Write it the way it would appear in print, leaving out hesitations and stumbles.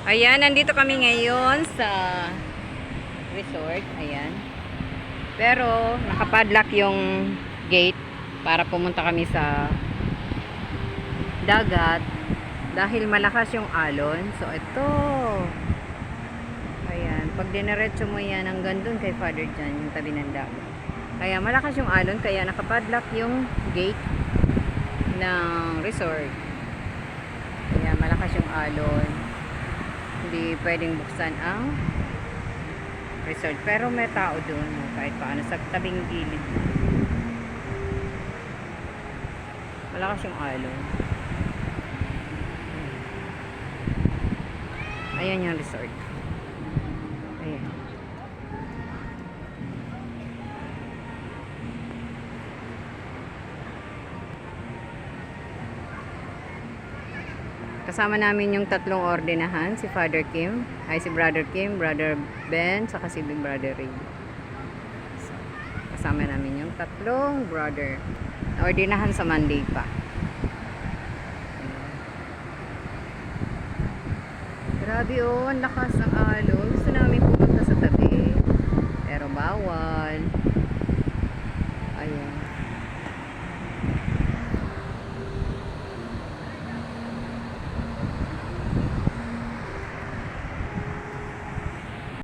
Ayan, nandito kami ngayon sa resort. Ayan. Pero, nakapadlock yung gate para pumunta kami sa dagat dahil malakas yung alon. So, ito. Ayan. Pag dinerecho mo yan hanggang dun kay Father John, yung tabi ng dagat. Kaya malakas yung alon, kaya nakapadlock yung gate ng resort. Kaya malakas yung alon. Hindi pwedeng buksan ang resort. Pero may tao doon kahit paano sa tabing gilid. Malakas yung alon. Ayan yung resort. Ayan. Kasama namin yung tatlong ordinahan, si Father Kim, si Brother Kim, Brother Ben, saka si Brother Ray. So, kasama namin yung tatlong brother. Ordinahan sa Monday pa. Grabe oh, ang lakas ng alon. Gusto namin pumunta sa tabi. Pero bawal.